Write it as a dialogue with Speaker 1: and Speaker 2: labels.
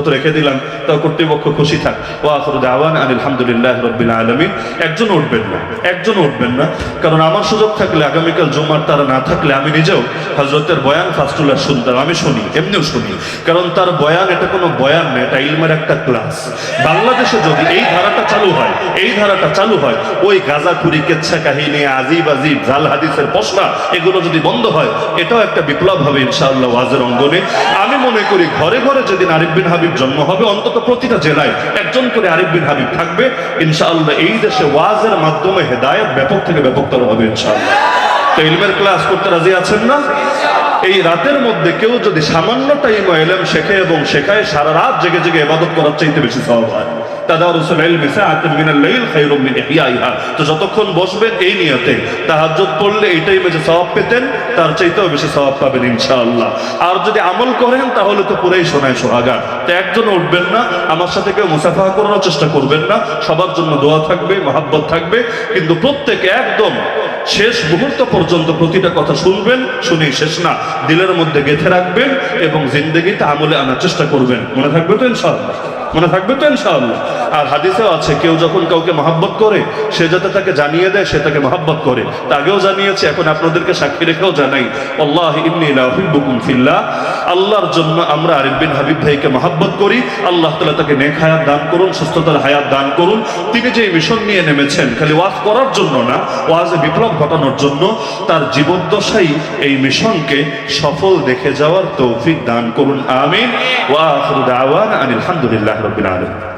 Speaker 1: যেহেতু রেখে দিলাম, তাও কর্তৃপক্ষ খুশি থাক। ওয়া আখিরু দাওয়ানা আনিল হামদুলিল্লাহি রাব্বিল আলামিন। একজন উঠবেন না, কারণ আমার সুযোগ থাকলে আগামীকাল জুমার তারা না থাকলে আমি নিজেও হযরতের বয়ান ফাস্টুলার শুনতাম। আমি শুনি, এমনিও শুনি, কারণ তার বয়ান এটা কোনো বয়ান না, এটা ইলমের একটা ক্লাস। বাংলাদেশে যদি এই ধারাটা চালু হয়, ওই গাজাখুরি, কেচ্ছা কাহিনী, আজিব জাল হাদিসের পশলা, এগুলো যদি বন্ধ হয়, এটাও একটা বিপ্লব হবে ইনশাআল্লাহ ওয়াজের অঙ্গনে। আমি মনে করি ঘরে ঘরে যেদিন আরিফ বিন হাবিব জন্ম হবে, অন্তত প্রতিটা জেলায় একজন করে আরিফ বিন হাবিব থাকবে ইনশাআল্লাহ। এই দেশে ওয়াজের মাধ্যমে হেদায়েত ব্যাপক থেকে ব্যাপকতর হবে ইনশাআল্লাহ। তো ইলমের ক্লাস করতে রাজি আছেন না? এই রাতের মধ্যে কেউ যদি সামান্য টাইম ইলম শেখে এবং শেখায়, সারা রাত জেগে জেগে ইবাদত করার চাইতে বেশি সওয়াব হয়। তাদারুসুল ইলমি সাআতুন মিনাল লাইল খায়রুম মিন ইহইয়াহা। তো যতক্ষণ বসবেন এই নিয়তে, তাহাজ্জুদ পড়লে এই টাইমে যে সওয়াব পেতেন তার চাইতেও বেশি সওয়াব পাবেন ইনশাআল্লাহ। আর যদি আমল করেন তাহলে তো পুরাই সোনায় সোহাগা। তো একজন উঠবেন না, আমার সাথে কেউ মুসাফাহা করার চেষ্টা করবেন না। সবার জন্য দোয়া থাকবে, মহব্বত থাকবে, কিন্তু প্রত্যেকে একদম শেষ মুহূর্ত পর্যন্ত প্রতিটা কথা শুনবেন, শুনে শেষ না, দিলের মধ্যে গেঁথে রাখবেন এবং জিন্দেগিতে আমলে আনার চেষ্টা করবেন। মনে থাকবে তো ইনশাআল্লাহ? আর হাদিসেও আছে, কেউ যখন কাউকে মহব্বত করে সে যাতে তাকে জানিয়ে দেয় সে তাকে মহব্বত করে। তা আগেও জানিয়েছি, এখন আপনাদেরকে সাক্ষী রেখেও জানাই, আল্লাহ ইন্নী লা উহিব্বুকুম ফিল্লাহ। আল্লাহর জন্য আমরা আরিফ বিন হাবিব ভাইকে মহব্বত করি। আল্লাহ তাআলা তাকে নেক হায়াত দান করুন, সুস্থতার হায়াত দান করুন। তিনি যে মিশন নিয়ে নেমেছেন, খালি ওয়াজ করার জন্য না, ওয়াজে বিপ্লব ঘটানোর জন্য, তার জীবদ্দশাই এই মিশনকে সফল দেখে যাওয়ার তৌফিক দান করুন, আমিন। ওয়া আখিরু দাওয়ানা আনিল হামদুলিল্লাহি রাব্বিল আলামিন।